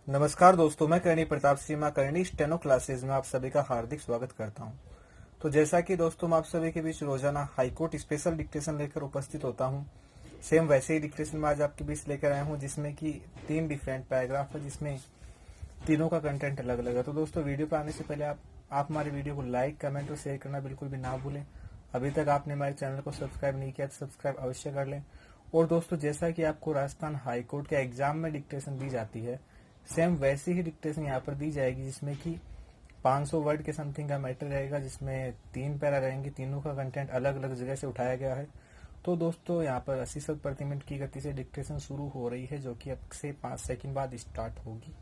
नमस्कार दोस्तों, मैं करणी प्रताप सिंह करणी स्टेनो क्लासेज में आप सभी का हार्दिक स्वागत करता हूं। तो जैसा कि दोस्तों मैं आप सभी के बीच रोजाना हाईकोर्ट स्पेशल डिक्टेशन लेकर उपस्थित होता हूं, सेम वैसे ही डिक्टेशन में आज आपके बीच लेकर आया हूं, जिसमें कि 3 डिफरेंट पैराग्राफ है, जिसमें तीनों का कंटेंट अलग अलग है। तो दोस्तों वीडियो पर आने से पहले आप हमारे वीडियो को लाइक, कमेंट और शेयर करना बिल्कुल भी ना भूलें। अभी तक आपने हमारे चैनल को सब्सक्राइब नहीं किया तो सब्सक्राइब अवश्य कर लें। और दोस्तों जैसा कि आपको राजस्थान हाईकोर्ट के एग्जाम में डिक्टेशन दी जाती है, सेम वैसी ही डिक्टेशन यहाँ पर दी जाएगी, जिसमें कि 500 वर्ड के समथिंग का मैटर रहेगा, जिसमें 3 पैरा रहेंगे। तीनों का कंटेंट अलग अलग जगह से उठाया गया है। तो दोस्तों यहाँ पर 80 शब्द प्रति मिनट की गति से डिक्टेशन शुरू हो रही है, जो कि अब से 5 सेकंड बाद स्टार्ट होगी।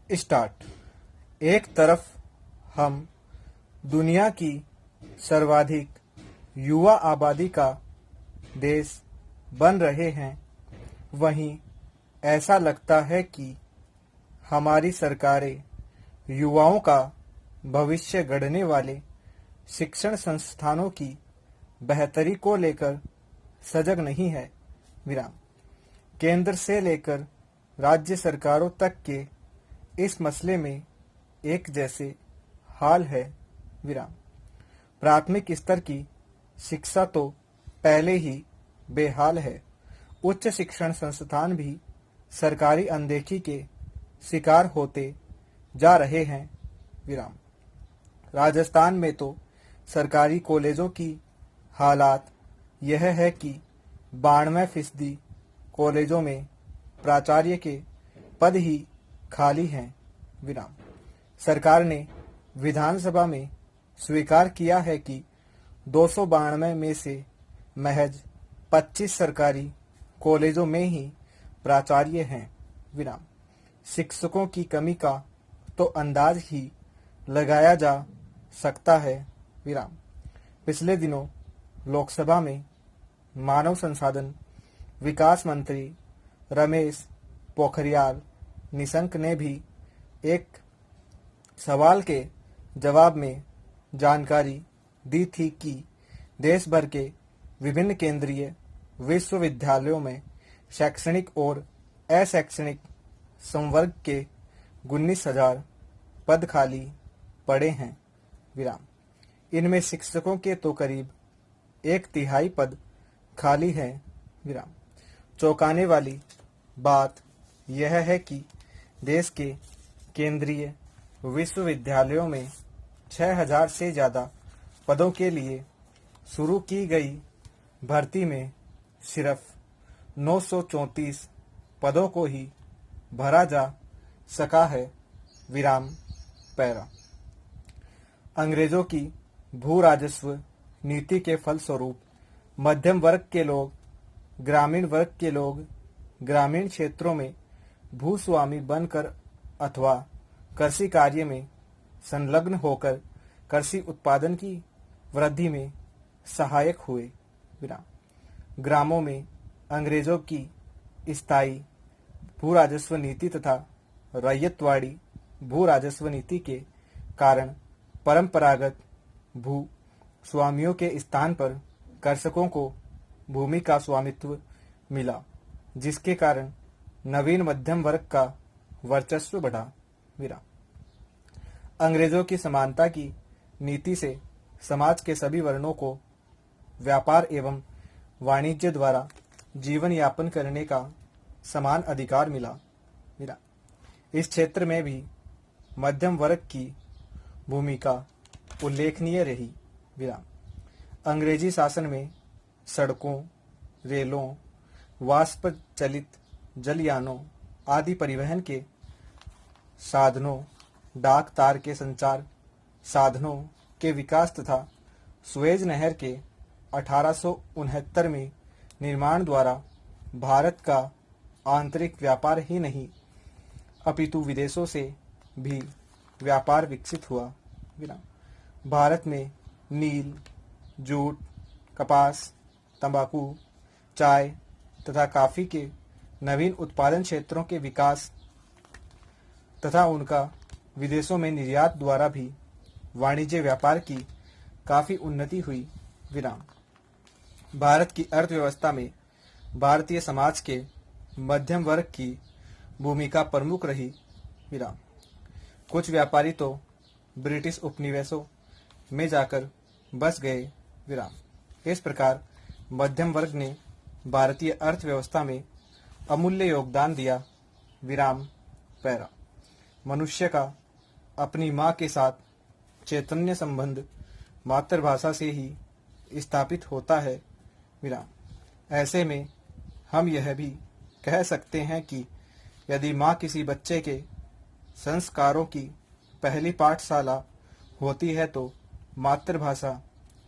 स्टार्ट। एक तरफ हम दुनिया की सर्वाधिक युवा आबादी का देश बन रहे हैं, वहीं ऐसा लगता है कि हमारी सरकारें युवाओं का भविष्य गढ़ने वाले शिक्षण संस्थानों की बेहतरी को लेकर सजग नहीं है। विराम। केंद्र से लेकर राज्य सरकारों तक के इस मसले में एक जैसे हाल है। विराम। प्राथमिक स्तर की शिक्षा तो पहले ही बेहाल है। उच्च शिक्षण संस्थान भी सरकारी अनदेखी के शिकार होते जा रहे हैं। विराम। राजस्थान में तो सरकारी कॉलेजों की हालात यह है कि 92% कॉलेजों में प्राचार्य के पद ही खाली हैं। विराम। सरकार ने विधानसभा में स्वीकार किया है कि 292 में से महज 25 सरकारी कॉलेजों में ही प्राचार्य हैं। विराम। शिक्षकों की कमी का तो अंदाज ही लगाया जा सकता है। विराम। पिछले दिनों लोकसभा में मानव संसाधन विकास मंत्री रमेश पोखरियाल निशंक ने भी एक सवाल के जवाब में जानकारी दी थी कि देश भर के विभिन्न केंद्रीय विश्वविद्यालयों में शैक्षणिक और अशैक्षणिक संवर्ग के 19,000 पद खाली पड़े हैं। विराम। इनमें शिक्षकों के तो करीब 1/3 पद खाली हैं। विराम। चौंकाने वाली बात यह है कि देश के केंद्रीय विश्वविद्यालयों में 6,000 से ज़्यादा पदों के लिए शुरू की गई भर्ती में सिर्फ 934 पदों को ही भरा जा सका है। विराम पैरा। अंग्रेजों की भू राजस्व नीति के फलस्वरूप मध्यम वर्ग के लोग, ग्रामीण वर्ग के लोग ग्रामीण क्षेत्रों में भूस्वामी बनकर अथवा कृषि कार्य में संलग्न होकर कृषि उत्पादन की वृद्धि में सहायक हुए। विराम। ग्रामों में अंग्रेजों की स्थायी भू राजस्व नीति तथा रैयतवाड़ी भू राजस्व नीति के कारण परंपरागत भू स्वामियों के स्थान पर कृषकों को भूमि का स्वामित्व मिला, जिसके कारण नवीन मध्यम वर्ग का वर्चस्व बढ़ा। विराम। अंग्रेजों की समानता की नीति से समाज के सभी वर्णों को व्यापार एवं वाणिज्य द्वारा जीवन यापन करने का समान अधिकार मिला। इस क्षेत्र में भी मध्यम वर्ग की भूमिका उल्लेखनीय रही। विराम। अंग्रेजी शासन में सड़कों, रेलों, वाष्प चलित जलयानों आदि परिवहन के साधनों, डाक तार के संचार साधनों के विकास तथा सुएज नहर के 1869 में निर्माण द्वारा भारत का आंतरिक व्यापार ही नहीं अपितु विदेशों से भी व्यापार विकसित हुआ। भारत में नील, जूट, कपास, तंबाकू, चाय तथा कॉफी के नवीन उत्पादन क्षेत्रों के विकास तथा उनका विदेशों में निर्यात द्वारा भी वाणिज्य व्यापार की काफी उन्नति हुई। विराम। भारत की अर्थव्यवस्था में भारतीय समाज के मध्यम वर्ग की भूमिका प्रमुख रही। विराम। कुछ व्यापारी तो ब्रिटिश उपनिवेशों में जाकर बस गए। विराम। इस प्रकार मध्यम वर्ग ने भारतीय अर्थव्यवस्था में अमूल्य योगदान दिया। विराम पैरा। मनुष्य का अपनी माँ के साथ चैतन्य संबंध मातृभाषा से ही स्थापित होता है। विराम। ऐसे में हम यह भी कह सकते हैं कि यदि माँ किसी बच्चे के संस्कारों की पहली पाठशाला होती है तो मातृभाषा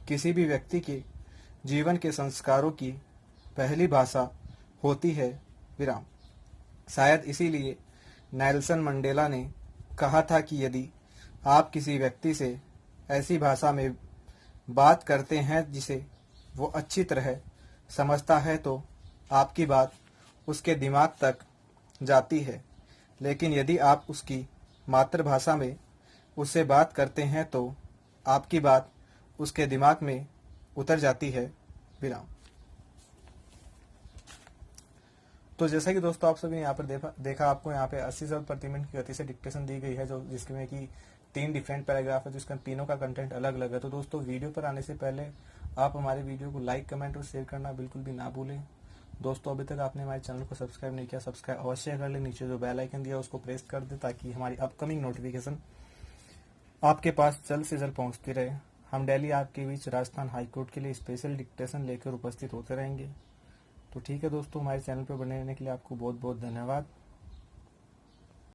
किसी भी व्यक्ति के जीवन के संस्कारों की पहली भाषा होती है। विराम। शायद इसीलिए नेल्सन मंडेला ने कहा था कि यदि आप किसी व्यक्ति से ऐसी भाषा में बात करते हैं जिसे वो अच्छी तरह समझता है तो आपकी बात उसके दिमाग तक जाती है, लेकिन यदि आप उसकी मातृभाषा में उससे बात करते हैं तो आपकी बात उसके दिमाग में उतर जाती है। विराम। तो जैसा कि दोस्तों आप सभी ने यहाँ पर देखा आपको यहाँ पे 80 शब्द प्रति मिनट की गति से डिक्टेशन दी गई है, जो जिसमें कि 3 डिफरेंट पैराग्राफ है, जिसका तीनों का कंटेंट अलग अलग है। तो दोस्तों वीडियो पर आने से पहले आप हमारे वीडियो को लाइक, कमेंट और शेयर करना बिल्कुल भी ना भूलें। दोस्तों अभी तक आपने हमारे चैनल को सब्सक्राइब नहीं किया, सब्सक्राइब अवश्य कर ले। नीचे जो बेल आइकन दिया उसको प्रेस कर दे ताकि हमारी अपकमिंग नोटिफिकेशन आपके पास जल्द से जल्द पहुंचती रहे। हम डेली आपके बीच राजस्थान हाईकोर्ट के लिए स्पेशल डिक्टेशन लेकर उपस्थित होते रहेंगे। तो ठीक है दोस्तों, हमारे चैनल पर बने रहने के लिए आपको बहुत बहुत धन्यवाद।